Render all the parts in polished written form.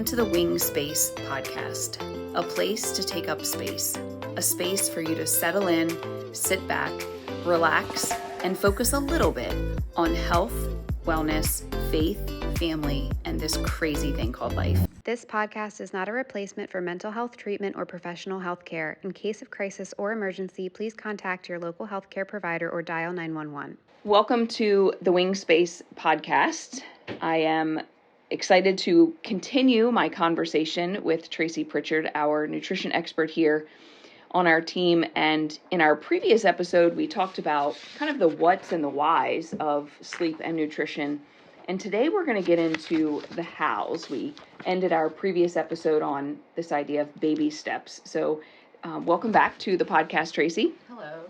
to the Wing Space podcast, a place to take up space, a space for you to settle in, sit back, relax, and focus a little bit on health, wellness, faith, family, and this crazy thing called life. This podcast is not a replacement for mental health treatment or professional health care. In case of crisis or emergency, please contact your local healthcare provider or dial 911. Welcome to the Wing Space podcast. I am excited to continue my conversation with Tracy Pritchard, our nutrition expert here on our team. And in our previous episode, we talked about kind of the what's and the whys of sleep and nutrition. And today we're going to get into the hows. We ended our previous episode on this idea of baby steps. So welcome back to the podcast, Tracy. Hello.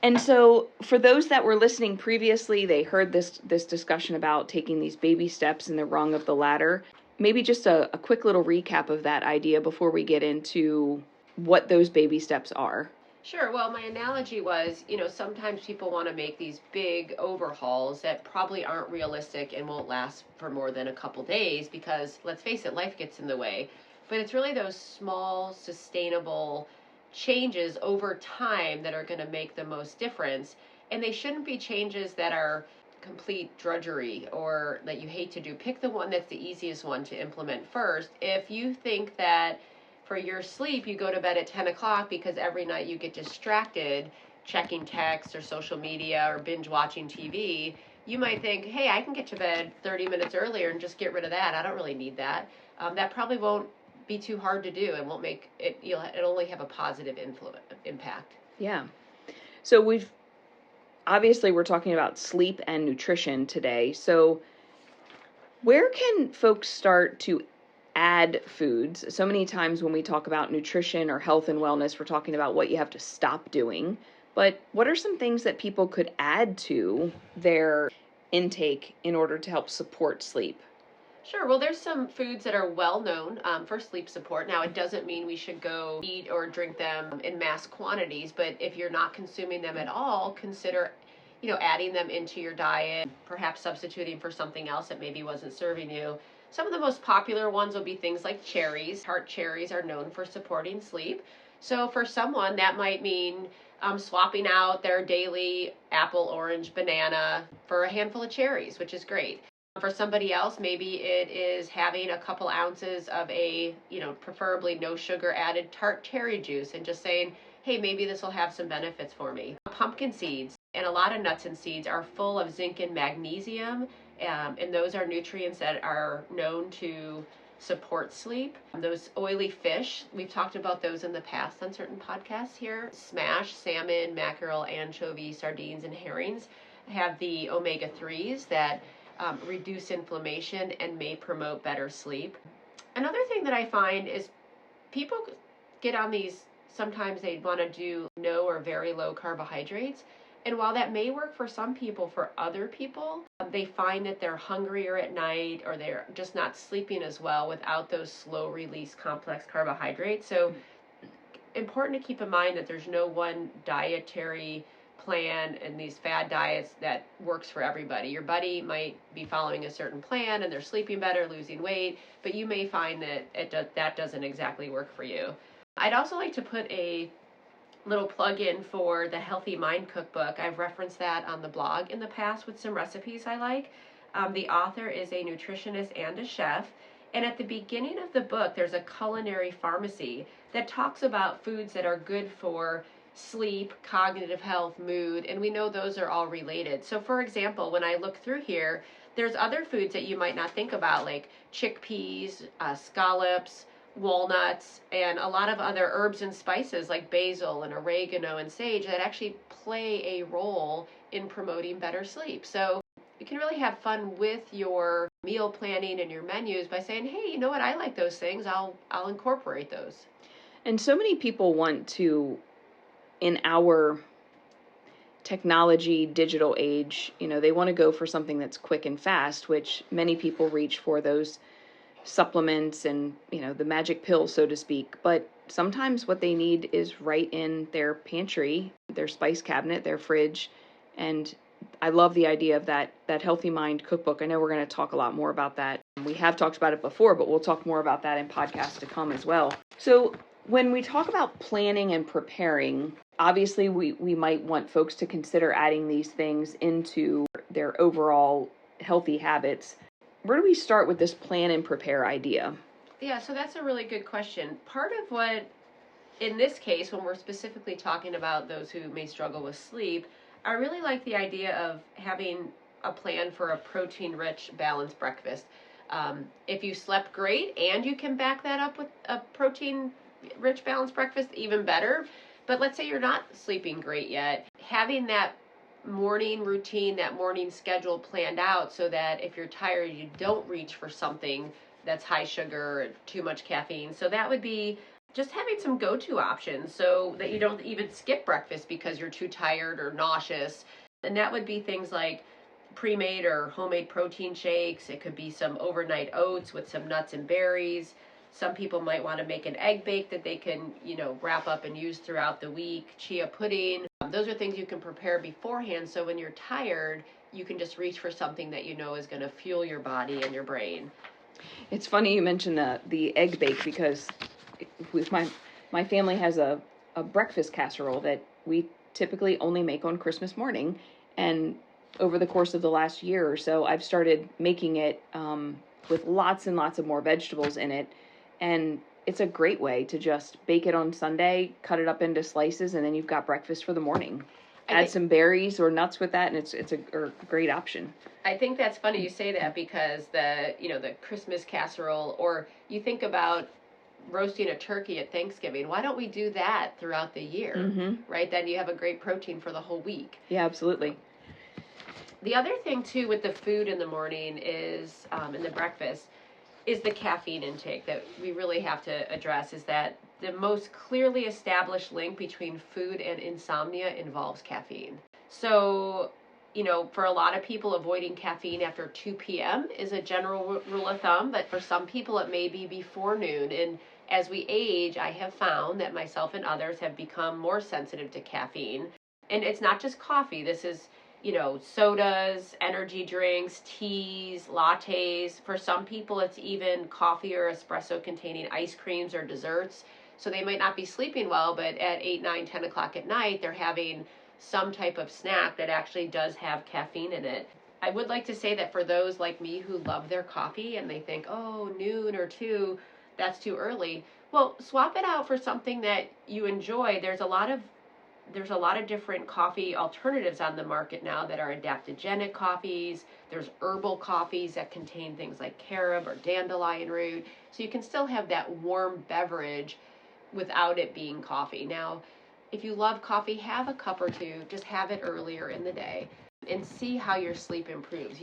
And so for those that were listening previously, they heard this discussion about taking these baby steps in the rung of the ladder. Maybe just a quick little recap of that idea before we get into what those baby steps are. Sure. Well, my analogy was, sometimes people want to make these big overhauls that probably aren't realistic and won't last for more than a couple days because, let's face it, life gets in the way. But it's really those small, sustainable changes over time that are going to make the most difference. And they shouldn't be changes that are complete drudgery or that you hate to do. Pick the one that's the easiest one to implement first. If you think that for your sleep, you go to bed at 10 o'clock because every night you get distracted checking text or social media or binge watching TV, you might think, hey, I can get to bed 30 minutes earlier and just get rid of that. I don't really need that. That probably won't be too hard to do and won't make it, it'll only have a positive impact. Yeah. So we're talking about sleep and nutrition today. So where can folks start to add foods? So many times when we talk about nutrition or health and wellness, we're talking about what you have to stop doing. But what are some things that people could add to their intake in order to help support sleep? Sure. Well, there's some foods that are well known for sleep support. Now, it doesn't mean we should go eat or drink them in mass quantities, but if you're not consuming them at all, consider adding them into your diet, perhaps substituting for something else that maybe wasn't serving you. Some of the most popular ones will be things like cherries. Tart cherries are known for supporting sleep. So for someone, that might mean swapping out their daily apple, orange, banana for a handful of cherries, which is great. For somebody else, maybe it is having a couple ounces of a, preferably no sugar added tart cherry juice and just saying, hey, maybe this will have some benefits for me. Pumpkin seeds and a lot of nuts and seeds are full of zinc and magnesium, and those are nutrients that are known to support sleep. Those oily fish, we've talked about those in the past on certain podcasts here. Smash, salmon, mackerel, anchovy, sardines, and herrings have the omega-3s that reduce inflammation and may promote better sleep. Another thing that I find is people get on these, sometimes they want to do no or very low carbohydrates. And while that may work for some people, for other people, they find that they're hungrier at night or they're just not sleeping as well without those slow release complex carbohydrates. So important to keep in mind that there's no one dietary plan and these fad diets that works for everybody. Your buddy might be following a certain plan and they're sleeping better, losing weight, but you may find that that doesn't exactly work for you. I'd also like to put a little plug in for the Healthy Mind Cookbook. I've referenced that on the blog in the past with some recipes I like. The author is a nutritionist and a chef, and at the beginning of the book there's a culinary pharmacy that talks about foods that are good for sleep, cognitive health, mood, and we know those are all related. So for example, when I look through here, there's other foods that you might not think about, like chickpeas, scallops, walnuts, and a lot of other herbs and spices like basil and oregano and sage that actually play a role in promoting better sleep. So you can really have fun with your meal planning and your menus by saying, hey, you know what, I like those things, I'll incorporate those. And so many people want to, in our technology digital age, they want to go for something that's quick and fast, which many people reach for those supplements and, the magic pill, so to speak. But sometimes what they need is right in their pantry, their spice cabinet, their fridge. And I love the idea of that Healthy Mind cookbook. I know we're going to talk a lot more about that We have talked about it before, but we'll talk more about that in podcasts to come as well. So when we talk about planning and preparing, obviously we might want folks to consider adding these things into their overall healthy habits. Where do we start with this plan and prepare idea? Yeah, so that's a really good question. Part of what, in this case, when we're specifically talking about those who may struggle with sleep, I really like the idea of having a plan for a protein-rich, balanced breakfast. If you slept great and you can back that up with a protein-rich, balanced breakfast, even better. But let's say you're not sleeping great yet. Having that morning routine, that morning schedule planned out so that if you're tired, you don't reach for something that's high sugar or too much caffeine. So that would be just having some go-to options so that you don't even skip breakfast because you're too tired or nauseous. And that would be things like pre-made or homemade protein shakes. It could be some overnight oats with some nuts and berries. Some people might want to make an egg bake that they can, wrap up and use throughout the week. Chia pudding. Those are things you can prepare beforehand so when you're tired, you can just reach for something that you know is going to fuel your body and your brain. It's funny you mentioned the egg bake because with my family has a breakfast casserole that we typically only make on Christmas morning, and over the course of the last year or so, I've started making it with lots and lots of more vegetables in it, and it's a great way to just bake it on Sunday, cut it up into slices, and then you've got breakfast for the morning. Add some berries or nuts with that, and it's a great option. I think that's funny you say that because the Christmas casserole, or you think about roasting a turkey at Thanksgiving. Why don't we do that throughout the year, right? Then you have a great protein for the whole week. Yeah, absolutely. The other thing, too, with the food in the morning is, in the breakfast, is the caffeine intake that we really have to address, is that the most clearly established link between food and insomnia involves caffeine. So, for a lot of people, avoiding caffeine after 2 p.m. is a general rule of thumb, but for some people it may be before noon. And as we age, I have found that myself and others have become more sensitive to caffeine. And it's not just coffee. This is sodas, energy drinks, teas, lattes. For some people, it's even coffee or espresso containing ice creams or desserts. So they might not be sleeping well, but at 8, 9, 10 o'clock at night, they're having some type of snack that actually does have caffeine in it. I would like to say that for those like me who love their coffee and they think, oh, noon or 2, that's too early. Well, swap it out for something that you enjoy. There's a lot of different coffee alternatives on the market now that are adaptogenic coffees. There's herbal coffees that contain things like carob or dandelion root. So you can still have that warm beverage without it being coffee. Now, if you love coffee, have a cup or two. Just have it earlier in the day and see how your sleep improves.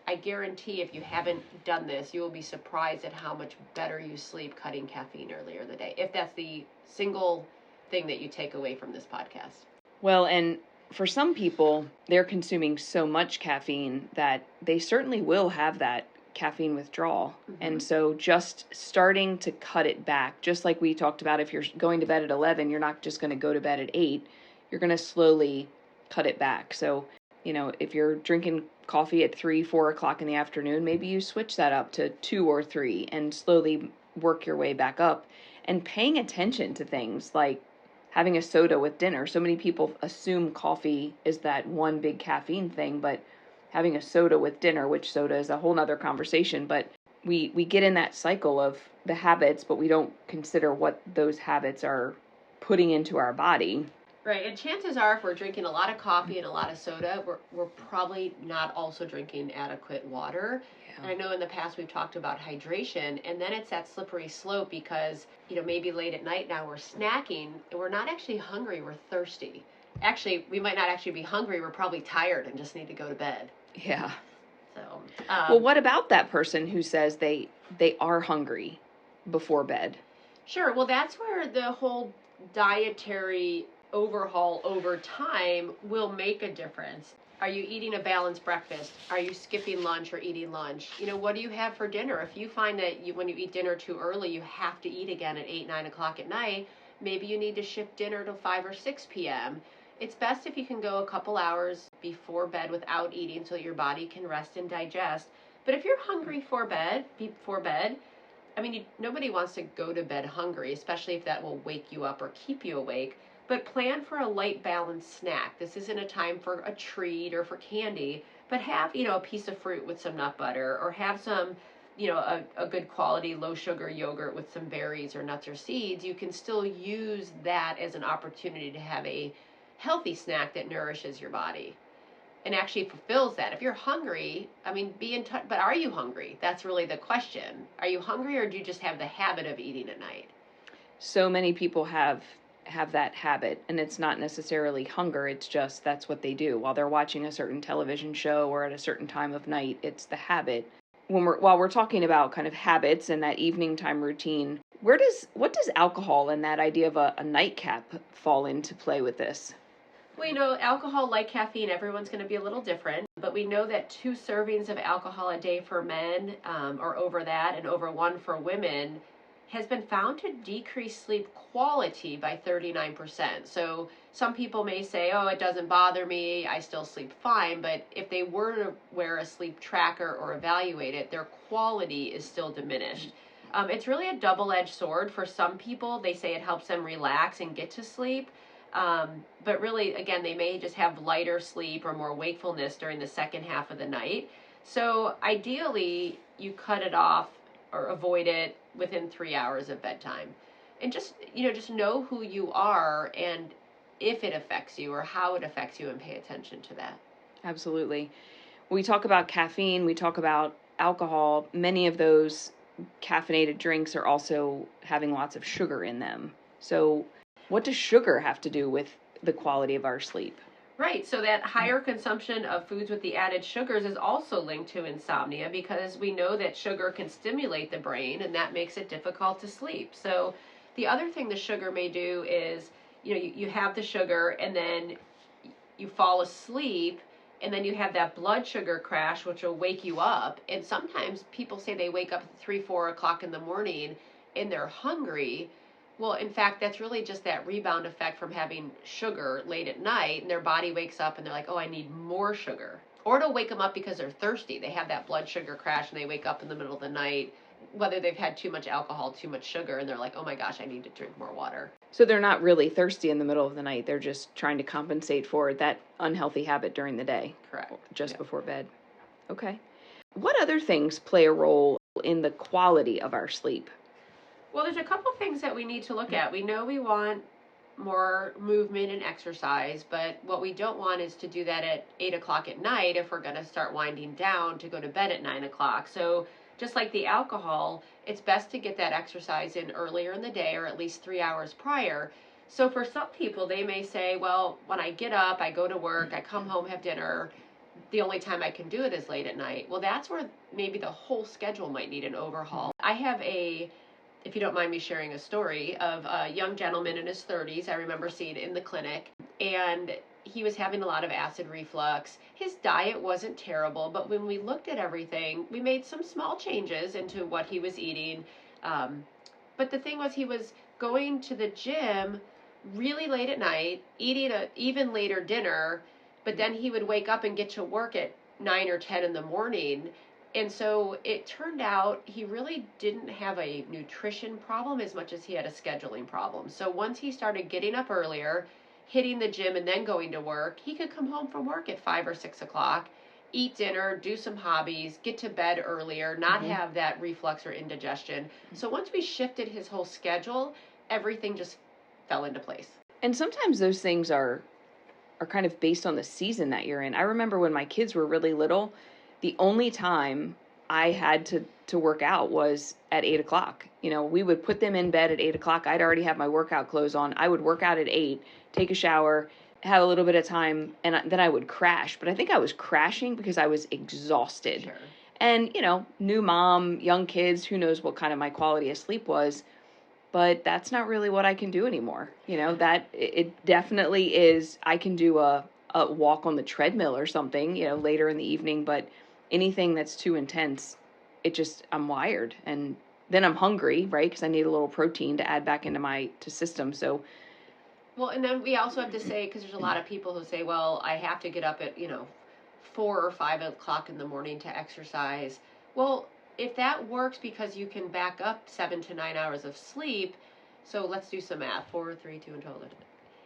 I guarantee if you haven't done this, you will be surprised at how much better you sleep cutting caffeine earlier in the day, if that's the single thing that you take away from this podcast. Well, and for some people, they're consuming so much caffeine that they certainly will have that caffeine withdrawal. And so just starting to cut it back, just like we talked about, if you're going to bed at 11, you're not just going to go to bed at 8, you're going to slowly cut it back. So, if you're drinking coffee at 3, 4 o'clock in the afternoon, maybe you switch that up to 2 or 3 and slowly work your way back up, and paying attention to things like having a soda with dinner. So many people assume coffee is that one big caffeine thing, but having a soda with dinner, which soda is a whole nother conversation, but we get in that cycle of the habits, but we don't consider what those habits are putting into our body. Right, and chances are if we're drinking a lot of coffee and a lot of soda, we're probably not also drinking adequate water. Yeah. And I know in the past we've talked about hydration, and then it's that slippery slope because, maybe late at night now we're snacking, and we're not actually hungry, we're thirsty. Actually, we might not actually be hungry, we're probably tired and just need to go to bed. Yeah. So, well, what about that person who says they are hungry before bed? Sure, well, that's where the whole dietary overhaul over time will make a difference. Are you eating a balanced breakfast? Are you skipping lunch or eating lunch? What do you have for dinner? If you find that when you eat dinner too early, you have to eat again at 8, 9 o'clock at night, maybe you need to shift dinner to 5 or 6 p.m. It's best if you can go a couple hours before bed without eating so your body can rest and digest. But if you're hungry before bed, I mean, nobody wants to go to bed hungry, especially if that will wake you up or keep you awake. But plan for a light, balanced snack. This isn't a time for a treat or for candy, but have, a piece of fruit with some nut butter, or have some, a good quality low sugar yogurt with some berries or nuts or seeds. You can still use that as an opportunity to have a healthy snack that nourishes your body and actually fulfills that. If you're hungry, I mean, be in touch. But are you hungry? That's really the question. Are you hungry, or do you just have the habit of eating at night? So many people have that habit, and it's not necessarily hunger. It's just that's what they do while they're watching a certain television show or at a certain time of night. It's the habit. While we're talking about kind of habits and that evening time routine, what does alcohol and that idea of a nightcap fall into play with this? Well, alcohol, like caffeine, everyone's going to be a little different, but we know that 2 servings of alcohol a day for men, or over that, and over 1 for women, has been found to decrease sleep quality by 39%. So some people may say, oh, it doesn't bother me, I still sleep fine, but if they were to wear a sleep tracker or evaluate it, their quality is still diminished. It's really a double-edged sword. For some people, they say it helps them relax and get to sleep. But really, again, they may just have lighter sleep or more wakefulness during the second half of the night. So ideally, you cut it off or avoid it within 3 hours of bedtime. And just know who you are and if it affects you or how it affects you, and pay attention to that. Absolutely. We talk about caffeine, we talk about alcohol. Many of those caffeinated drinks are also having lots of sugar in them. So what does sugar have to do with the quality of our sleep? Right, so that higher consumption of foods with the added sugars is also linked to insomnia, because we know that sugar can stimulate the brain, and that makes it difficult to sleep. So the other thing the sugar may do is, you have the sugar and then you fall asleep, and then you have that blood sugar crash, which will wake you up. And sometimes people say they wake up at 3, 4 o'clock in the morning and they're hungry. Well, in fact, that's really just that rebound effect from having sugar late at night, and their body wakes up and they're like, oh, I need more sugar. Or it'll wake them up because they're thirsty. They have that blood sugar crash and they wake up in the middle of the night, whether they've had too much alcohol, too much sugar, and they're like, oh my gosh, I need to drink more water. So they're not really thirsty in the middle of the night. They're just trying to compensate for that unhealthy habit during the day. Correct. Just before bed. Okay. What other things play a role in the quality of our sleep? Well, there's a couple things that we need to look at. We know we want more movement and exercise, but what we don't want is to do that at 8 o'clock at night if we're going to start winding down to go to bed at 9 o'clock. So just like the alcohol, it's best to get that exercise in earlier in the day, or at least 3 hours prior. So for some people, they may say, well, when I get up, I go to work, I come home, have dinner, the only time I can do it is late at night. Well, that's where maybe the whole schedule might need an overhaul. I have if you don't mind me sharing a story of a young gentleman in his 30s. I remember seeing it in the clinic, and he was having a lot of acid reflux. His diet wasn't terrible, but when we looked at everything, we made some small changes into what he was eating. But the thing was, he was going to the gym really late at night, eating an even later dinner, but then he would wake up and get to work at 9 or 10 in the morning. And so it turned out he really didn't have a nutrition problem as much as he had a scheduling problem. So once he started getting up earlier, hitting the gym, and then going to work, he could come home from work at 5 or 6 o'clock, eat dinner, do some hobbies, get to bed earlier, not have that reflux or indigestion. So once we shifted his whole schedule, everything just fell into place. And sometimes those things are kind of based on the season that you're in. I remember when my kids were really little, the only time I had to work out was at 8 o'clock. We would put them in bed at 8 o'clock. I'd already have my workout clothes on. I would work out at 8, take a shower, have a little bit of time, and then I would crash. But I think I was crashing because I was exhausted. Sure. And, new mom, young kids, who knows what kind of my quality of sleep was. But that's not really what I can do anymore. That it definitely is. I can do a walk on the treadmill or something, later in the evening, but anything that's too intense, I'm wired, and then I'm hungry, right? Because I need a little protein to add back into my system. So, well, and then we also have to say, because there's a lot of people who say, well, I have to get up at 4 or 5 o'clock in the morning to exercise. Well, if that works because you can back up 7 to 9 hours of sleep, so let's do some math. 4, 3, 2, and 12.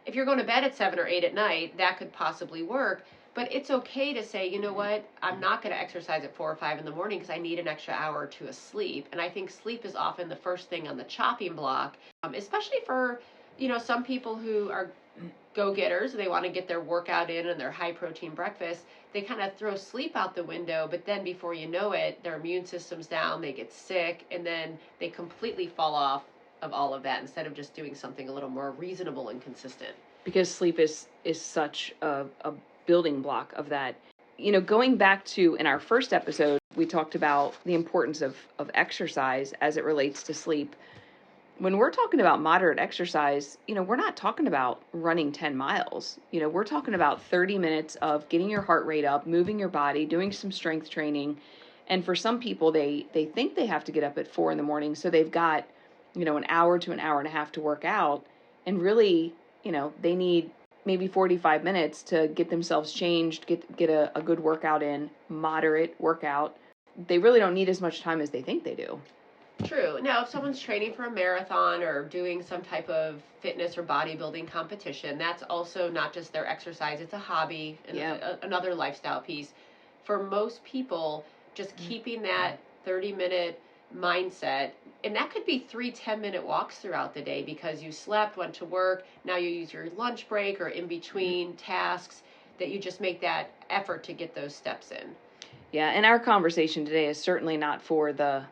If you're going to bed at 7 or 8 at night, that could possibly work. But it's okay to say, you know what, I'm not going to exercise at 4 or 5 in the morning because I need an extra hour or two of sleep. And I think sleep is often the first thing on the chopping block, especially for, some people who are go-getters. They want to get their workout in and their high-protein breakfast. They kind of throw sleep out the window, but then before you know it, their immune system's down, they get sick, and then they completely fall off of all of that instead of just doing something a little more reasonable and consistent. Because sleep is such a building block of that. Going back to, in our first episode, we talked about the importance of exercise as it relates to sleep. When we're talking about moderate exercise, we're not talking about running 10 miles. We're talking about 30 minutes of getting your heart rate up, moving your body, doing some strength training. And for some people, they think they have to get up at 4 in the morning, so they've got, an hour to an hour and a half to work out. And really, they need maybe 45 minutes to get themselves changed, get a good workout in, moderate workout. They really don't need as much time as they think they do. True. Now, if someone's training for a marathon or doing some type of fitness or bodybuilding competition, that's also not just their exercise, it's a hobby and another lifestyle piece. For most people, just keeping that 30-minute mindset, and that could be 3 10-minute walks throughout the day because you slept, went to work, now you use your lunch break or in between tasks, that you just make that effort to get those steps in. Yeah, and our conversation today is certainly not for the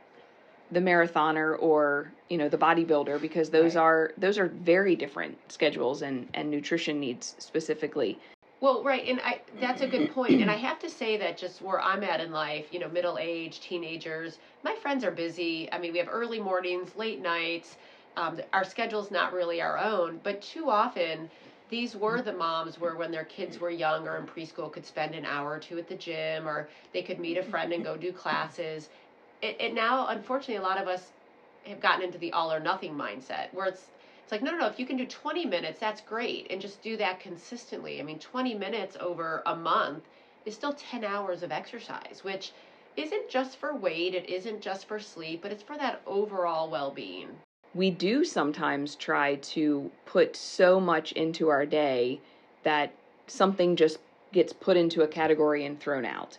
marathoner or, the bodybuilder, because those are very different schedules and nutrition needs specifically. Well, right, and that's a good point. And I have to say that just where I'm at in life, middle-aged, teenagers, my friends are busy. I mean, we have early mornings, late nights. Our schedule's not really our own, but too often these were the moms where when their kids were young or in preschool could spend an hour or two at the gym, or they could meet a friend and go do classes. It now, unfortunately, a lot of us have gotten into the all or nothing mindset where it's like, no, if you can do 20 minutes, that's great. And just do that consistently. I mean, 20 minutes over a month is still 10 hours of exercise, which isn't just for weight. It isn't just for sleep, but it's for that overall well-being. We do sometimes try to put so much into our day that something just gets put into a category and thrown out.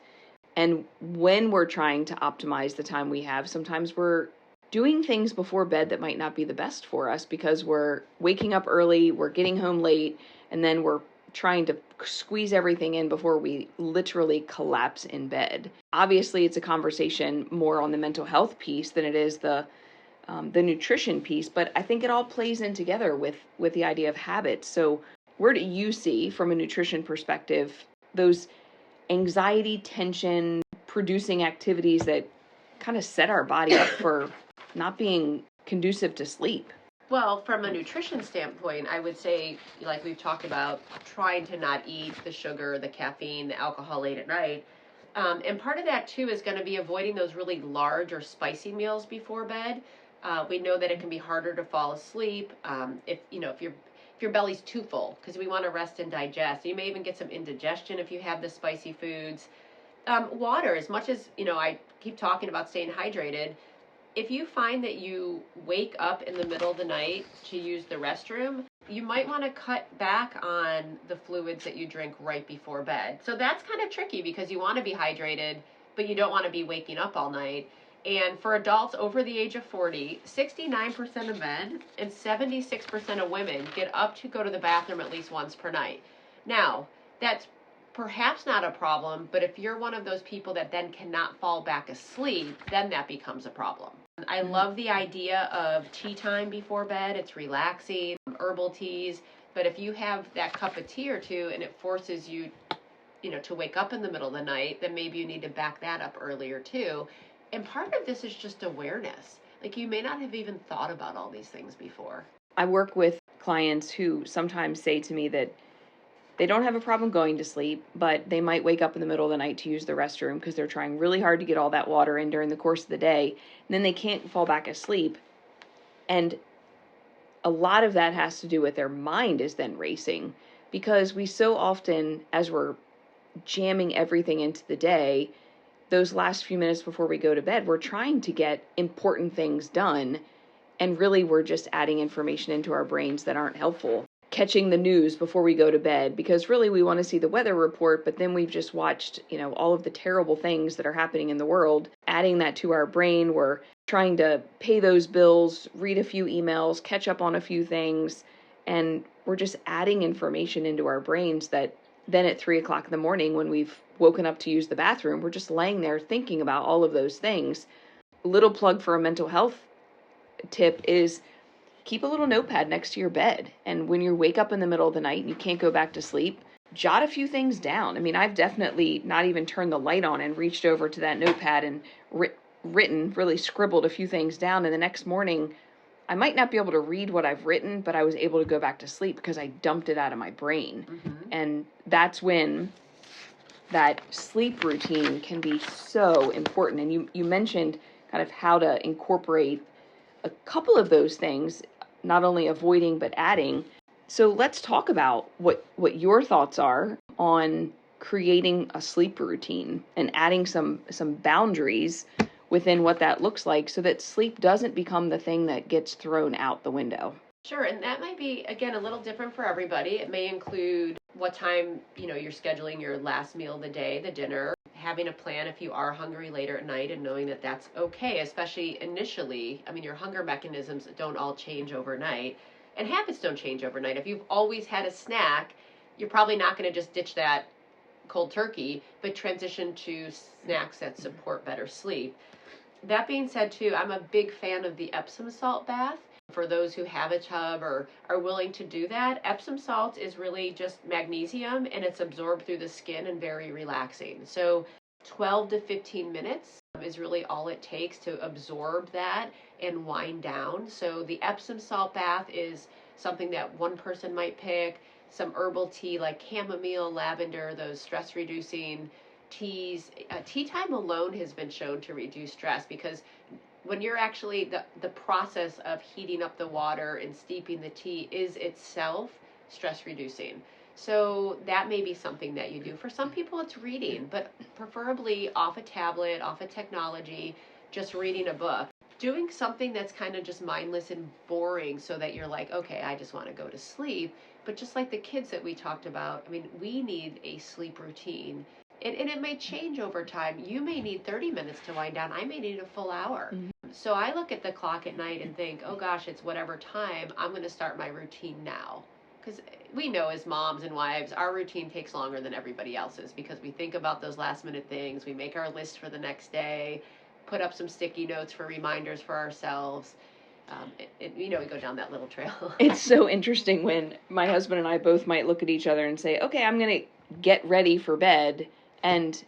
And when we're trying to optimize the time we have, sometimes we're doing things before bed that might not be the best for us because we're waking up early, we're getting home late, and then we're trying to squeeze everything in before we literally collapse in bed. Obviously, it's a conversation more on the mental health piece than it is the nutrition piece, but I think it all plays in together with the idea of habits. So where do you see, from a nutrition perspective, those anxiety, tension producing activities that kind of set our body up for not being conducive to sleep? Well, from a nutrition standpoint, I would say, like we've talked about, trying to not eat the sugar, the caffeine, the alcohol late at night. And part of that, too, is going to be avoiding those really large or spicy meals before bed. We know that it can be harder to fall asleep if your belly's too full, because we want to rest and digest. You may even get some indigestion if you have the spicy foods. Water, as much as, I keep talking about staying hydrated, if you find that you wake up in the middle of the night to use the restroom, you might want to cut back on the fluids that you drink right before bed. So that's kind of tricky because you want to be hydrated, but you don't want to be waking up all night. And for adults over the age of 40, 69% of men and 76% of women get up to go to the bathroom at least once per night. Now, that's perhaps not a problem, but if you're one of those people that then cannot fall back asleep, then that becomes a problem. I love the idea of tea time before bed. It's relaxing, herbal teas. But if you have that cup of tea or two and it forces you, to wake up in the middle of the night, then maybe you need to back that up earlier too. And part of this is just awareness. Like, you may not have even thought about all these things before. I work with clients who sometimes say to me that they don't have a problem going to sleep, but they might wake up in the middle of the night to use the restroom because they're trying really hard to get all that water in during the course of the day. And then they can't fall back asleep. And a lot of that has to do with their mind is then racing, because we so often, as we're jamming everything into the day, those last few minutes before we go to bed, we're trying to get important things done. And really, we're just adding information into our brains that aren't helpful. Catching the news before we go to bed, because really we want to see the weather report, but then we've just watched, all of the terrible things that are happening in the world. Adding that to our brain, we're trying to pay those bills, read a few emails, catch up on a few things, and we're just adding information into our brains that then at 3:00 in the morning, when we've woken up to use the bathroom, we're just laying there thinking about all of those things. Little plug for a mental health tip is keep a little notepad next to your bed. And when you wake up in the middle of the night and you can't go back to sleep, jot a few things down. I mean, I've definitely not even turned the light on and reached over to that notepad and really scribbled a few things down. And the next morning, I might not be able to read what I've written, but I was able to go back to sleep because I dumped it out of my brain. And that's when that sleep routine can be so important. And you mentioned kind of how to incorporate a couple of those things, not only avoiding but adding. So let's talk about what your thoughts are on creating a sleep routine and adding some boundaries within what that looks like so that sleep doesn't become the thing that gets thrown out the window. Sure, and that might be, again, a little different for everybody. It may include what time, you're scheduling your last meal of the day, the dinner, having a plan if you are hungry later at night and knowing that that's okay, especially initially. I mean, your hunger mechanisms don't all change overnight, and habits don't change overnight. If you've always had a snack, you're probably not going to just ditch that cold turkey, but transition to snacks that support better sleep. That being said, too, I'm a big fan of the Epsom salt bath. For those who have a tub or are willing to do that, Epsom salt is really just magnesium, and it's absorbed through the skin and very relaxing. So 12 to 15 minutes is really all it takes to absorb that and wind down. So the Epsom salt bath is something that one person might pick. Some herbal tea like chamomile, lavender, those stress-reducing teas. Tea time alone has been shown to reduce stress, because when you're actually, the process of heating up the water and steeping the tea is itself stress reducing. So that may be something that you do. For some people it's reading, but preferably off a tablet, off a technology, just reading a book. Doing something that's kind of just mindless and boring so that you're like, okay, I just want to go to sleep. But just like the kids that we talked about, I mean, we need a sleep routine. And it may change over time. You may need 30 minutes to wind down. I may need a full hour. So I look at the clock at night and think, oh gosh, it's whatever time. I'm going to start my routine now. Because we know as moms and wives, our routine takes longer than everybody else's, because we think about those last minute things. We make our list for the next day, put up some sticky notes for reminders for ourselves. We go down that little trail. It's so interesting when my husband and I both might look at each other and say, okay, I'm going to get ready for bed. And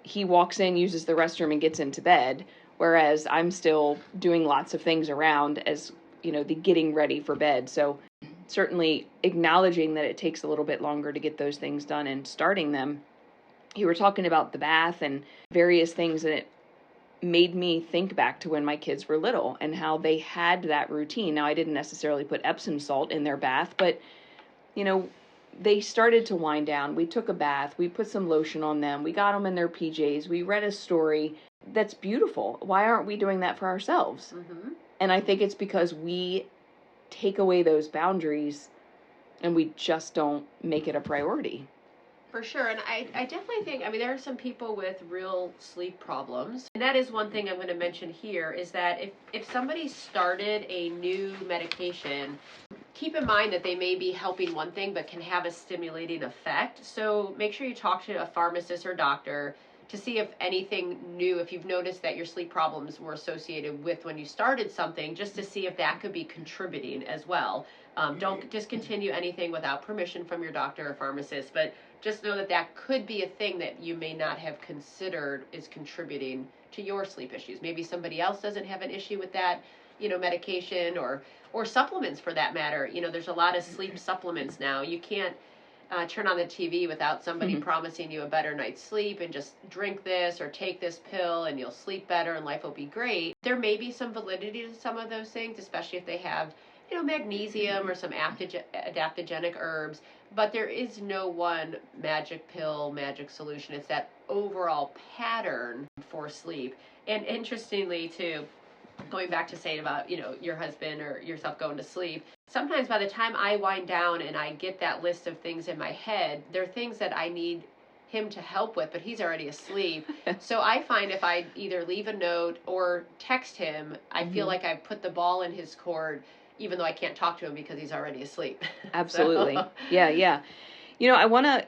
he walks in, uses the restroom, and gets into bed, whereas I'm still doing lots of things around as, the getting ready for bed. So certainly acknowledging that it takes a little bit longer to get those things done and starting them. You were talking about the bath and various things, and it made me think back to when my kids were little and how they had that routine. Now, I didn't necessarily put Epsom salt in their bath, but, they started to wind down. We took a bath. We put some lotion on them. We got them in their PJs. We read a story. That's beautiful. Why aren't we doing that for ourselves? And I think it's because we take away those boundaries and we just don't make it a priority. For sure. And I definitely think, there are some people with real sleep problems. And that is one thing I'm going to mention here, is that if somebody started a new medication, keep in mind that they may be helping one thing but can have a stimulating effect. So make sure you talk to a pharmacist or doctor to see if anything new, if you've noticed that your sleep problems were associated with when you started something, just to see if that could be contributing as well. Don't discontinue anything without permission from your doctor or pharmacist, but just know that that could be a thing that you may not have considered is contributing to your sleep issues. Maybe somebody else doesn't have an issue with that, medication or supplements for that matter. There's a lot of sleep supplements now. You can't turn on the TV without somebody promising you a better night's sleep and just drink this or take this pill and you'll sleep better and life will be great. There may be some validity to some of those things, especially if they have magnesium or some adaptogenic herbs, but there is no one magic pill, magic solution. It's that overall pattern for sleep. And interestingly, too, going back to saying about, your husband or yourself going to sleep, sometimes by the time I wind down and I get that list of things in my head, there are things that I need him to help with, but he's already asleep. So I find if I either leave a note or text him, I feel like I've put the ball in his court, even though I can't talk to him because he's already asleep. Absolutely. Yeah. I want to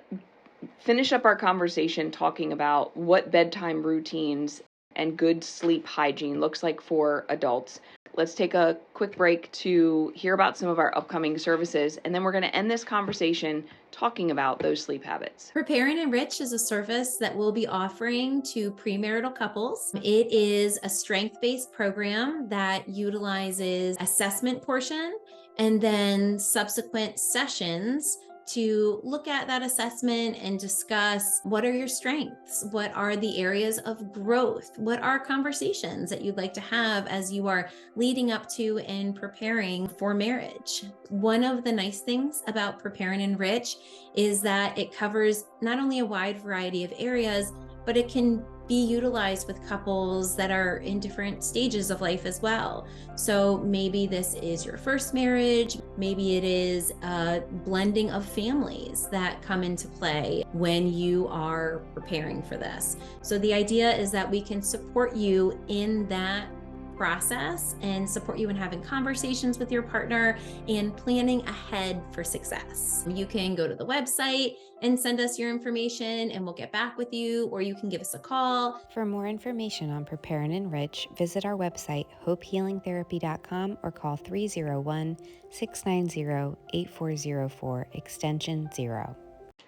finish up our conversation talking about what bedtime routines and good sleep hygiene looks like for adults. Let's take a quick break to hear about some of our upcoming services, and then we're going to end this conversation talking about those sleep habits. Prepare and Enrich is a service that we'll be offering to premarital couples. It is a strength-based program that utilizes assessment portion and then subsequent sessions to look at that assessment and discuss what are your strengths, what are the areas of growth, what are conversations that you'd like to have as you are leading up to and preparing for marriage. One of the nice things about Prepare and Enrich is that it covers not only a wide variety of areas, but it can be utilized with couples that are in different stages of life as well. So maybe this is your first marriage, maybe it is a blending of families that come into play when you are preparing for this. So the idea is that we can support you in that process and support you in having conversations with your partner and planning ahead for success. You can go to the website and send us your information and we'll get back with you, or you can give us a call. For more information on Prepare and Enrich, visit our website, hopehealingtherapy.com, or call 301-690-8404, extension 0.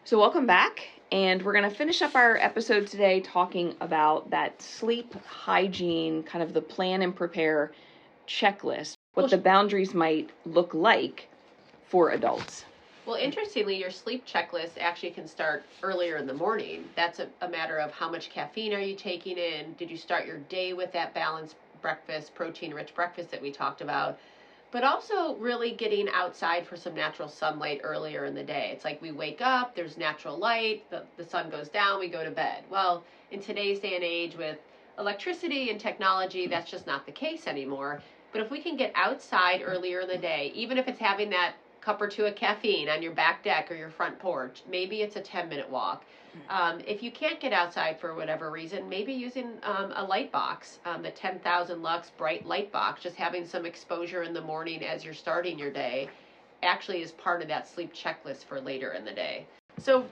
So welcome back, and we're going to finish up our episode today talking about that sleep hygiene, kind of the plan and prepare checklist, what the boundaries might look like for adults. Well, interestingly, your sleep checklist actually can start earlier in the morning. That's a matter of how much caffeine are you taking in? Did you start your day with that balanced breakfast, protein-rich breakfast that we talked about? But also really getting outside for some natural sunlight earlier in the day. It's like we wake up, there's natural light, the sun goes down, we go to bed. Well, in today's day and age with electricity and technology, that's just not the case anymore. But if we can get outside earlier in the day, even if it's having that cup or two of caffeine on your back deck or your front porch, maybe it's a 10-minute walk. If you can't get outside for whatever reason, maybe using a light box, the 10,000 lux bright light box, just having some exposure in the morning as you're starting your day actually is part of that sleep checklist for later in the day. So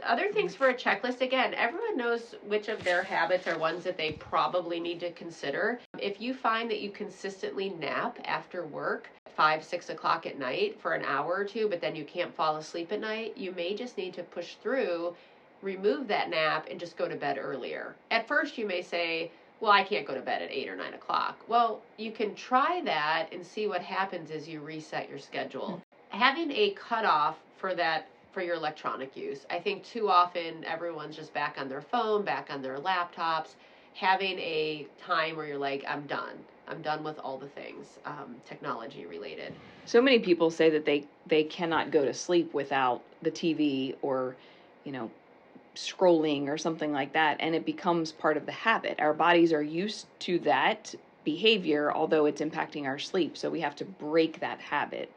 other things for a checklist, again, everyone knows which of their habits are ones that they probably need to consider. If you find that you consistently nap after work, 5-6 o'clock at night for an hour or two, but then you can't fall asleep at night, you may just need to push through, remove that nap, and just go to bed earlier. At first you may say, well, I can't go to bed at 8 or 9 o'clock. Well, you can try that and see what happens as you reset your schedule. Having a cutoff for your electronic use. I think too often everyone's just back on their phone, back on their laptops. Having a time where you're like, I'm done with all the things technology related. So many people say that they cannot go to sleep without the TV or, scrolling or something like that, and it becomes part of the habit. Our bodies are used to that behavior, although it's impacting our sleep, so we have to break that habit.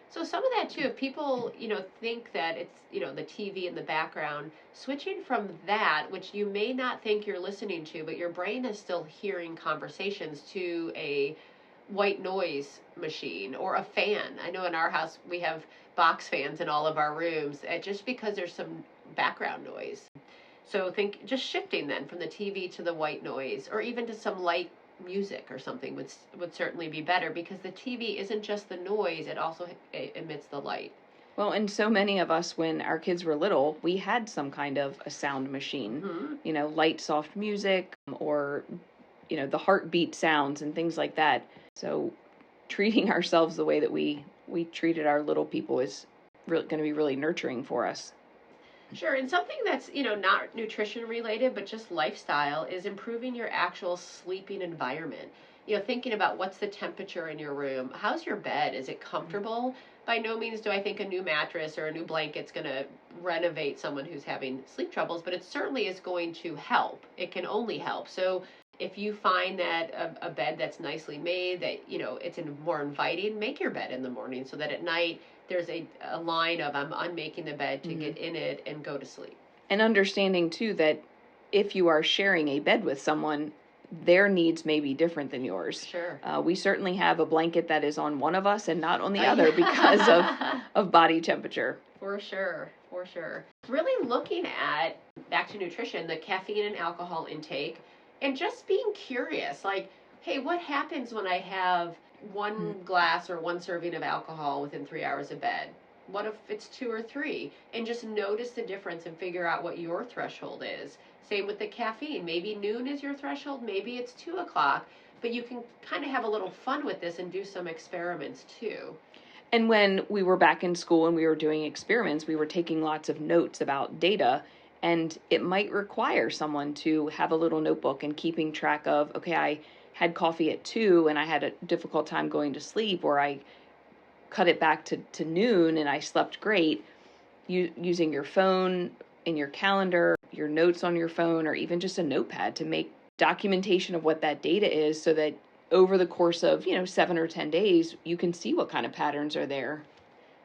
So some of that too, if people, think that it's, the TV in the background, switching from that, which you may not think you're listening to, but your brain is still hearing conversations, to a white noise machine or a fan. I know in our house we have box fans in all of our rooms, just because there's some background noise. So think just shifting then from the TV to the white noise, or even to some light music or something would certainly be better, because the TV isn't just the noise, it also emits the light. Well, and so many of us, when our kids were little, we had some kind of a sound machine, light, soft music, or, the heartbeat sounds and things like that. So treating ourselves the way that we treated our little people is going to be really nurturing for us. Sure, and something that's, not nutrition related, but just lifestyle, is improving your actual sleeping environment. thinking about what's the temperature in your room. How's your bed? Is it comfortable? By no means do I think a new mattress or a new blanket's going to renovate someone who's having sleep troubles, but it certainly is going to help. It can only help. So if you find that a bed that's nicely made, that, it's more inviting, make your bed in the morning so that at night there's a line of I'm unmaking the bed to get in it and go to sleep. And understanding, too, that if you are sharing a bed with someone, their needs may be different than yours. Sure. We certainly have a blanket that is on one of us and not on the other because of body temperature. For sure. Really looking at, back to nutrition, the caffeine and alcohol intake, and just being curious, like, hey, what happens when I have one glass or one serving of alcohol within 3 hours of bed? What if it's 2 or 3? And just notice the difference and figure out what your threshold is. Same with the caffeine. Maybe noon is your threshold, maybe it's 2 o'clock, but you can kind of have a little fun with this and do some experiments too. And when we were back in school and we were doing experiments, we were taking lots of notes about data, and it might require someone to have a little notebook and keeping track of, okay, I had coffee at 2 and I had a difficult time going to sleep, or I cut it back to noon and I slept great. Using your phone in your calendar, your notes on your phone, or even just a notepad to make documentation of what that data is so that over the course of, 7 or 10 days, you can see what kind of patterns are there.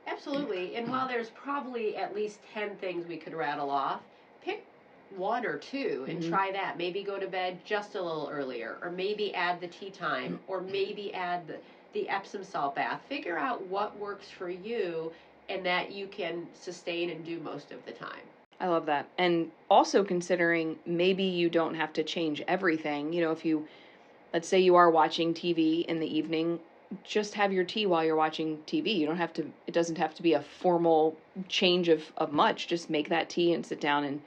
Absolutely. And while there's probably at least 10 things we could rattle off, pick 1 or 2 and try that. Maybe go to bed just a little earlier, or maybe add the tea time, or maybe add the Epsom salt bath. Figure out what works for you and that you can sustain and do most of the time. I love that. And also considering maybe you don't have to change everything. If let's say you are watching TV in the evening, just have your tea while you're watching TV. It doesn't have to be a formal change of much. Just make that tea and sit down and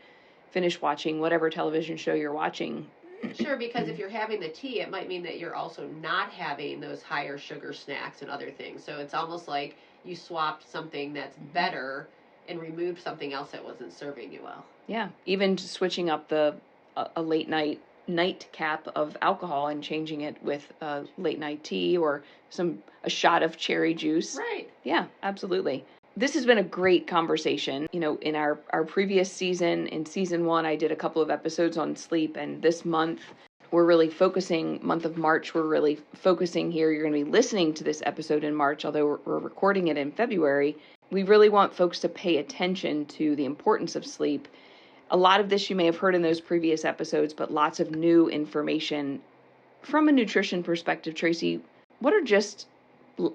finish watching whatever television show you're watching. Sure, because if you're having the tea, it might mean that you're also not having those higher sugar snacks and other things. So it's almost like you swapped something that's better and removed something else that wasn't serving you well. Yeah, even just switching up a late nightcap of alcohol and changing it with late night tea or a shot of cherry juice. Right. Yeah, absolutely. This has been a great conversation. In our previous season, in season 1, I did a couple of episodes on sleep, and this month we're really month of March, we're really focusing here. You're going to be listening to this episode in March, although we're recording it in February. We really want folks to pay attention to the importance of sleep. A lot of this you may have heard in those previous episodes, but lots of new information from a nutrition perspective. Tracy, what are just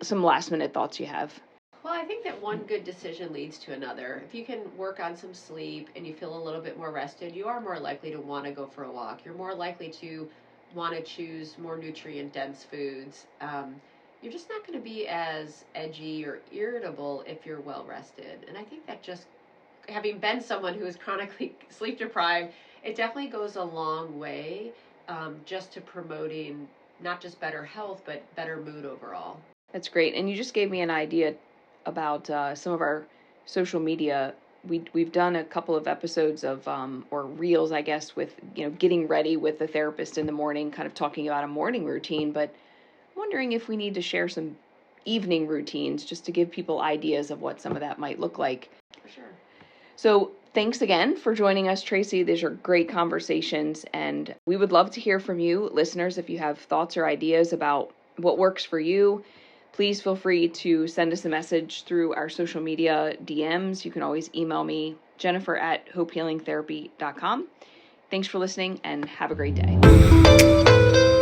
some last minute thoughts you have? Well, I think that one good decision leads to another. If you can work on some sleep and you feel a little bit more rested, you are more likely to want to go for a walk. You're more likely to want to choose more nutrient-dense foods. You're just not going to be as edgy or irritable if you're well rested. And I think that just, having been someone who is chronically sleep deprived, it definitely goes a long way just to promoting not just better health, but better mood overall. That's great. And you just gave me an idea about some of our social media. We've done a couple of episodes of, or reels, I guess, with, getting ready with the therapist in the morning, kind of talking about a morning routine, but wondering if we need to share some evening routines just to give people ideas of what some of that might look like. For sure. So thanks again for joining us, Tracy. These are great conversations, and we would love to hear from you, listeners. If you have thoughts or ideas about what works for you, please feel free to send us a message through our social media DMs. You can always email me, Jennifer@hopehealingtherapy.com. Thanks for listening, and have a great day.